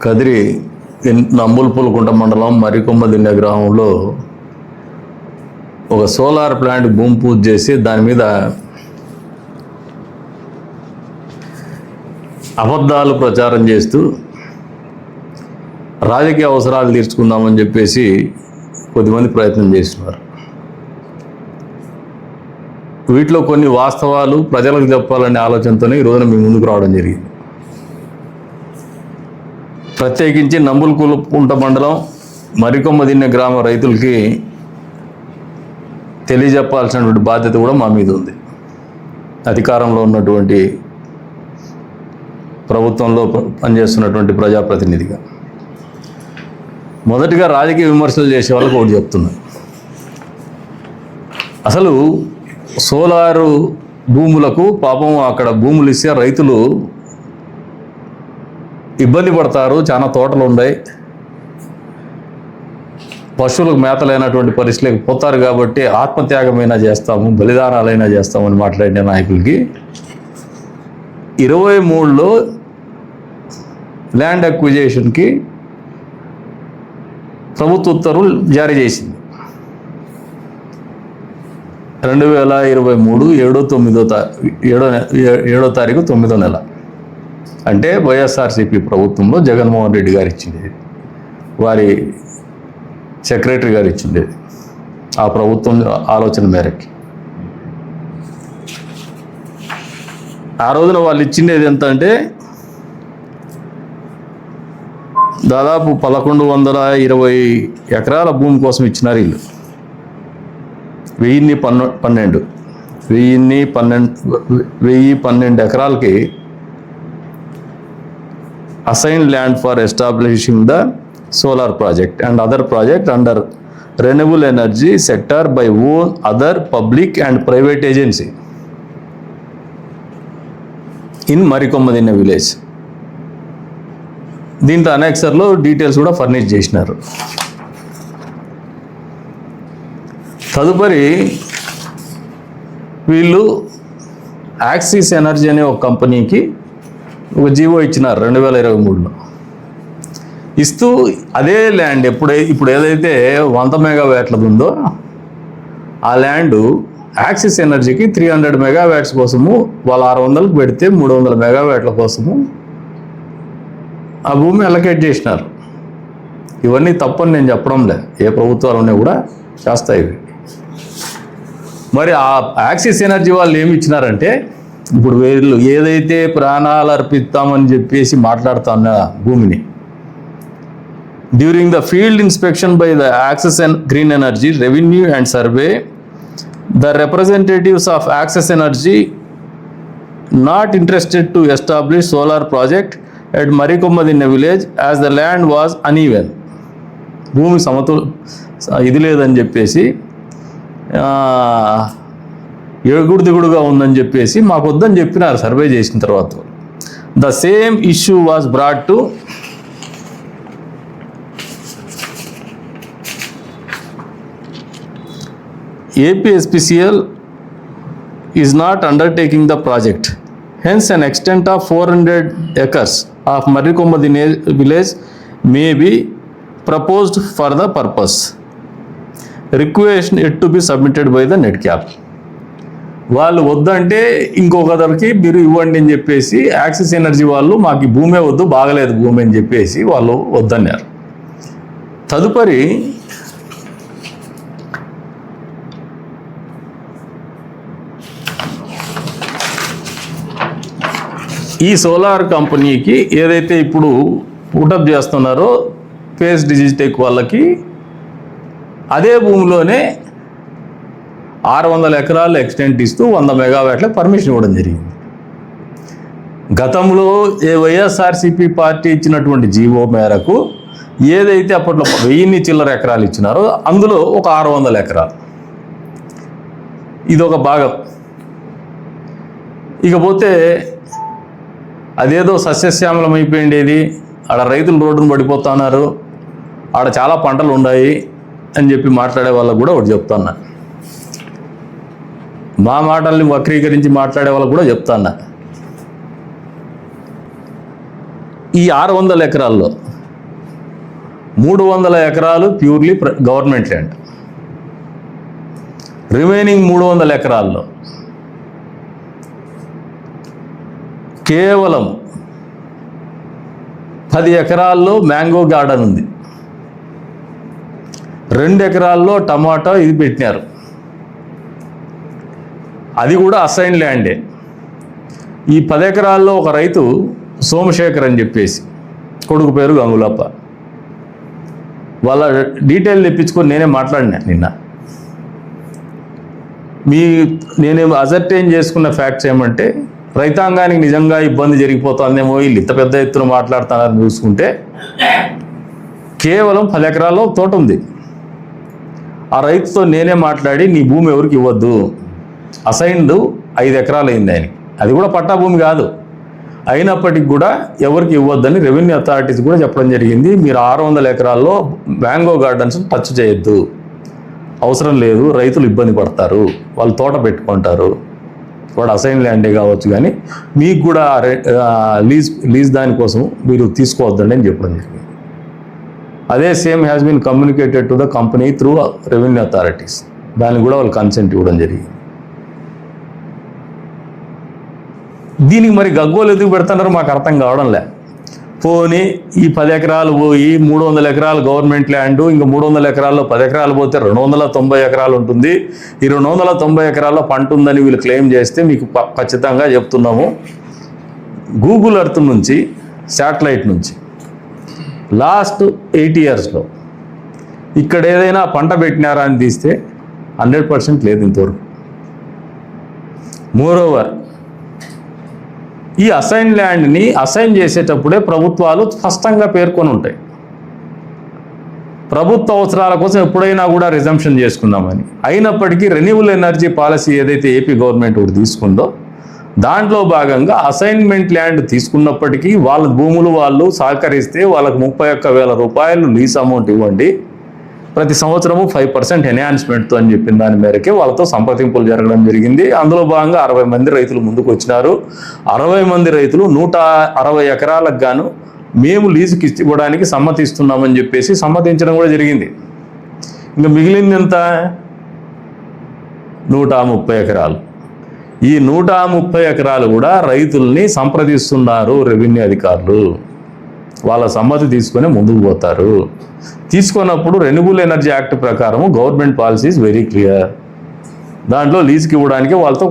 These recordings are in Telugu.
కదిరి నంబుల్పులకుంట మండలం మరికొమ్మదిన్నె గ్రామంలో ఒక సోలార్ ప్లాంట్ భూమి పూజ చేసి దాని మీద అబద్ధాలు ప్రచారం చేస్తూ రాజకీయ అవసరాలు తీర్చుకుందామని చెప్పేసి కొద్దిమంది ప్రయత్నం చేస్తున్నారు. వీటిలో కొన్ని వాస్తవాలు ప్రజలకు చెప్పాలనే ఆలోచనతోనే ఈ రోజున మీ ముందుకు రావడం జరిగింది. ప్రత్యేకించి నంబుల్పులకుంట మండలం మరికొమ్మదిన్నె గ్రామ రైతులకి తెలియజెప్పాల్సినటువంటి బాధ్యత కూడా మా మీద ఉంది. అధికారంలో ఉన్నటువంటి ప్రభుత్వంలో పనిచేస్తున్నటువంటి ప్రజాప్రతినిధిగా మొదటిగా రాజకీయ విమర్శలు చేసే వాళ్ళకి ఒకటి చెప్తున్నాను. అసలు సోలారు భూములకు పాపం అక్కడ భూములు ఇస్తే రైతులు ఇబ్బంది పడతారు. చాలా తోటలు ఉన్నాయి, పశువులకు మేతలైనటువంటి పరిస్థితులకు పోతారు కాబట్టి ఆత్మత్యాగమైనా చేస్తాము, బలిదానాలైనా చేస్తామని మాట్లాడిన నాయకులకి 23లో ల్యాండ్ అక్విజిషన్కి ప్రభుత్వ ఉత్తర్వులు జారీ చేసింది. 2023 7వ తారీఖు 9వ నెల, అంటే వైఎస్ఆర్సీపీ ప్రభుత్వంలో జగన్మోహన్ రెడ్డి గారు ఇచ్చింది, వారి సెక్రటరీ గారు ఇచ్చింది. ఆ ప్రభుత్వం ఆలోచన మేరకి ఆ రోజున వాళ్ళు ఇచ్చిండేది ఎంత అంటే దాదాపు 1120 ఎకరాల భూమి కోసం ఇచ్చినారు వీళ్ళు. 1012 ఎకరాలకి assign land for establishing the solar project and other project under renewable energy sector by own other public and private agency in Marikommadinne village. దీంతో అనెక్సర్లో డీటెయిల్స్ కూడా ఫర్నిష్ చేసినారు. తదుపరి వీళ్ళు యాక్సిస్ ఎనర్జీ అనే ఒక కంపెనీకి ఒక జీవో ఇచ్చినారు 2023లో. ఇస్తూ అదే ల్యాండ్ ఇప్పుడు ఏదైతే 100 మెగావాట్లది ఉందో ఆ ల్యాండ్ యాక్సిస్ ఎనర్జీకి 300 మెగావాట్స్ కోసము వాళ్ళు 600కు పెడితే 300 మెగావాట్ల కోసము ఆ భూమి అలొకేట్ చేసినారు. ఇవన్నీ తప్పని నేను చెప్పడం లే, ఏ ప్రభుత్వాలన్నీ కూడా చేస్తాయి ఇవి. మరి ఆ యాక్సిస్ ఎనర్జీ వాళ్ళు ఏమి ఇచ్చినారంటే, ఇప్పుడు వీళ్ళు ఏదైతే ప్రాణాలు అర్పిస్తామని చెప్పేసి మాట్లాడుతున్న భూమిని during the field inspection by the Access and green energy revenue and survey the representatives of Access Energy not interested to establish solar project at Marikommadinne village as the land was uneven. భూమి ఇది లేదని చెప్పేసి ఎగుడు దిగుడుగా ఉందని చెప్పేసి మాకు వద్దని చెప్పినారు సర్వే చేసిన తర్వాత. The same issue was brought to APSPCL is not undertaking the project. Hence, an extent of 400 acres of Marikommadinnె village may be proposed for the purpose. Request yet to be submitted by the NEDCAP. వాళ్ళు వద్దంటే ఇంకొకరికి మీరు ఇవ్వండి అని చెప్పేసి యాక్సిస్ ఎనర్జీ వాళ్ళు మాకు ఈ భూమే వద్దు, బాగలేదు భూమి అని చెప్పేసి వాళ్ళు వద్దన్నారు. తదుపరి ఈ సోలార్ కంపెనీకి ఏదైతే ఇప్పుడు పుటప్ చేస్తున్నారో ఫేస్ డిజిటెక్ వాళ్ళకి అదే భూమిలోనే 600 ఎకరాలు ఎక్స్టెంట్ ఇస్తూ 100 మెగావాట్ల పర్మిషన్ ఇవ్వడం జరిగింది. గతంలో వైఎస్ఆర్సీపీ పార్టీ ఇచ్చినటువంటి జీవో మేరకు ఏదైతే అప్పట్లో 1000 చిల్లర ఎకరాలు ఇచ్చినారో అందులో ఒక 600 ఎకరాలు ఇదొక భాగం. ఇకపోతే అదేదో సస్యశ్యామలం అయిపోయిండేది, ఆడ రైతులు రోడ్డును పడిపోతున్నారు, ఆడ చాలా పంటలు ఉన్నాయి అని చెప్పి మాట్లాడే వాళ్ళకు కూడా ఒకటి చెప్తున్నా. మా మాటల్ని వక్రీకరించి మాట్లాడే వాళ్ళకు కూడా చెప్తాను. ఈ 600 ఎకరాల్లో 300 ఎకరాలు ప్యూర్లీ గవర్నమెంట్ ల్యాండ్. రిమైనింగ్ 300 ఎకరాల్లో కేవలం 10 ఎకరాల్లో మ్యాంగో గార్డెన్ ఉంది, 2 ఎకరాల్లో టమాటా ఇది పెట్టినారు, అది కూడా అసైన్ ల్యాండే. ఈ 10 ఎకరాల్లో ఒక రైతు సోమశేఖర్ అని చెప్పేసి, కొడుకు పేరు గంగులప్ప, వాళ్ళ డీటెయిల్ తెప్పించుకొని నేనే మాట్లాడినా నిన్న. నేనేం అసర్టైన్ చేసుకున్న ఫ్యాక్ట్స్ ఏమంటే, రైతాంగానికి నిజంగా ఇబ్బంది జరిగిపోతుందేమో వీళ్ళు ఇంత పెద్ద ఎత్తున మాట్లాడుతున్నారని చూసుకుంటే, కేవలం 10 ఎకరాల్లో తోట ఉంది. ఆ రైతుతో నేనే మాట్లాడి నీ భూమి ఎవరికి ఇవ్వద్దు, అసైన్డ్ 5 ఎకరాలు అయింది ఆయనకి, అది కూడా పట్టా భూమి కాదు, అయినప్పటికీ కూడా ఎవరికి ఇవ్వద్దని రెవెన్యూ అథారిటీస్ కూడా చెప్పడం జరిగింది. మీరు 600 ఎకరాల్లో మ్యాంగో గార్డెన్స్ టచ్ చేయొద్దు, అవసరం లేదు, రైతులు ఇబ్బంది పడతారు, వాళ్ళు తోట పెట్టుకుంటారు, వాడు అసైన్ ల్యాండే కావచ్చు, కానీ మీకు కూడా లీజ్ దానికోసం మీరు తీసుకోవద్దండి అని చెప్పడం జరిగింది. అదే same has been communicated to the company through revenue authorities, దానికి కూడా వాళ్ళు కన్సెంట్ ఇవ్వడం జరిగింది. దీనికి మరి గగ్గోలు ఎందుకు పెడుతున్నారు మాకు అర్థం కావడం లే. పోనీ ఈ 10 ఎకరాలు పోయి 300 ఎకరాలు గవర్నమెంట్ ల్యాండ్, ఇంకా 300 ఎకరాల్లో 10 ఎకరాలు పోతే 290 ఎకరాలు ఉంటుంది. ఈ 290 ఎకరాల్లో పంట ఉందని వీళ్ళు క్లెయిమ్ చేస్తే మీకు ఖచ్చితంగా చెప్తున్నాము, గూగుల్ ఎర్త్ నుంచి, శాటిలైట్ నుంచి లాస్ట్ 8 ఇయర్స్లో ఇక్కడ ఏదైనా పంట పెట్టినారా అని తీస్తే 100% లేదు ఇంతవరకు. మోరోవర్ ఈ అసైన్ ల్యాండ్ని అసైన్ చేసేటప్పుడే ప్రభుత్వాలు స్పష్టంగా పేర్కొని ఉంటాయి, ప్రభుత్వ అవసరాల కోసం ఎప్పుడైనా కూడా రిజంప్షన్ చేసుకుందామని. అయినప్పటికీ రెన్యూవబుల్ ఎనర్జీ పాలసీ ఏదైతే ఏపీ గవర్నమెంట్ ఒకటి తీసుకుందో, దాంట్లో భాగంగా అసైన్మెంట్ ల్యాండ్ తీసుకున్నప్పటికీ వాళ్ళ భూములు వాళ్ళు సహకరిస్తే వాళ్ళకు 31,000 రూపాయలు లీజ్ అమౌంట్ ఇవ్వండి, ప్రతి సంవత్సరము 5% ఎన్హాన్స్మెంట్తో అని చెప్పిన దాని మేరకే వాళ్ళతో సంప్రదింపులు జరగడం జరిగింది. అందులో భాగంగా 60 మంది రైతులు ముందుకు వచ్చినారు. 60 మంది రైతులు 160 ఎకరాలకు గాను మేము లీజుకి ఇవ్వడానికి సమ్మతిస్తున్నామని చెప్పేసి సమ్మతించడం కూడా జరిగింది. ఇంకా మిగిలింది ఎంత? 130 ఎకరాలు. ఈ 130 ఎకరాలు కూడా రైతుల్ని సంప్రదిస్తున్నారు రెవెన్యూ అధికారులు, వాళ్ళ సమ్మతి తీసుకొని ముందుకు పోతారు. తీసుకున్నప్పుడు రెన్యూవబుల్ ఎనర్జీ యాక్ట్ ప్రకారం government policy is very clear. దాంట్లో లీజుకి ఇవ్వడానికి వాళ్ళతో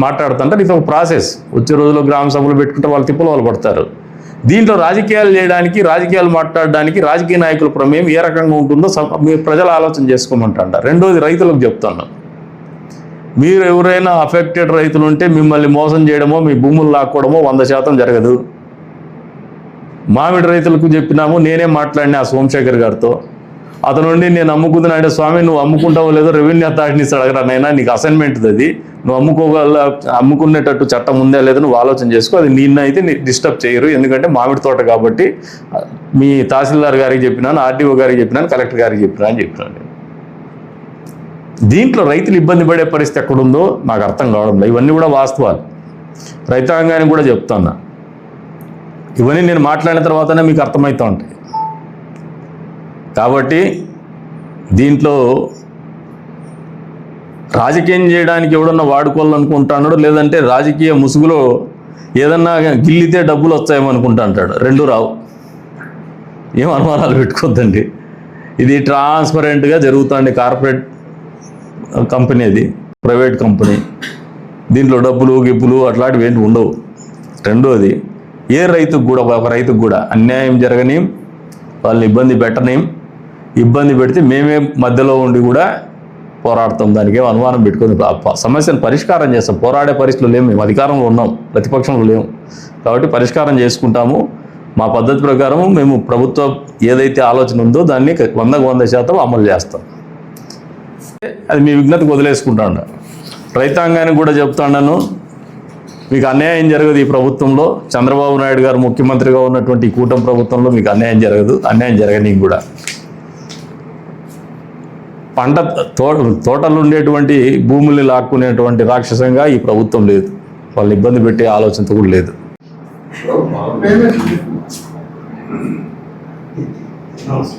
మాట్లాడుతుంటారు. ఇది ఒక ప్రాసెస్. వచ్చే రోజుల్లో గ్రామ సభలు పెట్టుకుంటే వాళ్ళ తిప్పలు వాళ్ళు పడతారు. దీంట్లో రాజకీయాలు చేయడానికి, రాజకీయాలు మాట్లాడడానికి రాజకీయ నాయకుల ప్రమేయం ఏ రకంగా ఉంటుందో మీరు ప్రజలు ఆలోచన చేసుకోమంటారు. రెండోది రైతులకు చెప్తున్నాను, మీరు ఎవరైనా అఫెక్టెడ్ రైతులు ఉంటే మిమ్మల్ని మోసం చేయడమో మీ భూములు లాక్కోవడమో 100% జరగదు. మామిడి రైతులకు చెప్పినాము, నేనే మాట్లాడినా ఆ సోమశేఖర్ గారితో. అతనుండి నేను అమ్ముకుంటున్నాడే, స్వామి నువ్వు అమ్ముకుంటావో లేదో రెవెన్యూ అథారిటీస్ అడగరా నైనా, నీకు అసైన్మెంట్ అది, నువ్వు అమ్ముకునేటట్టు చట్టం ఉందా లేదో నువ్వు ఆలోచన చేసుకో, అది నిన్నైతే డిస్టర్బ్ చేయరు, ఎందుకంటే మామిడి తోట కాబట్టి. మీ తహసీల్దార్ గారికి చెప్పినాను, ఆర్డీఓ గారికి చెప్పినాను, కలెక్టర్ గారికి చెప్పినా అని చెప్పినాను. దీంట్లో రైతులు ఇబ్బంది పడే పరిస్థితి ఎక్కడుందో నాకు అర్థం కావడం లేదు. ఇవన్నీ కూడా వాస్తవాలు, రైతాంగానికి కూడా చెప్తున్నా. ఇవన్నీ నేను మాట్లాడిన తర్వాతనే మీకు అర్థమవుతూ ఉంటాయి. కాబట్టి దీంట్లో రాజకీయం చేయడానికి ఎవడన్నా వాడుకోవాలనుకుంటున్నాడు, లేదంటే రాజకీయ ముసుగులో ఏదన్నా గిల్లితే డబ్బులు వస్తాయేమనుకుంటా అంటాడు. రెండు రావు, ఏం అనుమానాలు పెట్టుకోద్దండి. ఇది ట్రాన్స్పరెంట్గా జరుగుతుంది. కార్పొరేట్ కంపెనీ, అది ప్రైవేట్ కంపెనీ, దీంట్లో డబ్బులు గిబ్బులు అట్లాంటివి ఏంటి ఉండవు. రెండోది, ఏ రైతుకు కూడా, ఒక రైతుకు కూడా అన్యాయం జరగని, వాళ్ళని ఇబ్బంది పెట్టనేం, ఇబ్బంది పెడితే మేమే మధ్యలో ఉండి కూడా పోరాడతాం. దానికి అనుమానం పెట్టుకొని సమస్యను పరిష్కారం చేస్తాం. పోరాడే పరిస్థితులు లేము, మేము అధికారంలో ఉన్నాం, ప్రతిపక్షంలో లేము. కాబట్టి పరిష్కారం చేసుకుంటాము. మా పద్ధతి ప్రకారం మేము ప్రభుత్వం ఏదైతే ఆలోచన ఉందో దాన్ని 100% అమలు చేస్తాం. అది మీ విజ్ఞతకు వదిలేసుకుంటాను. రైతాంగానికి కూడా చెప్తాను, మీకు అన్యాయం జరగదు ఈ ప్రభుత్వంలో. చంద్రబాబు నాయుడు గారు ముఖ్యమంత్రిగా ఉన్నటువంటి ఈ కూటమి ప్రభుత్వంలో మీకు అన్యాయం జరగదు. అన్యాయం జరగనీకి కూడా తోటలు ఉండేటువంటి భూముల్ని లాక్కునేటువంటి రాక్షసంగా ఈ ప్రభుత్వం లేదు. వాళ్ళని ఇబ్బంది పెట్టే ఆలోచనతో కూడా లేదు. నమస్తే.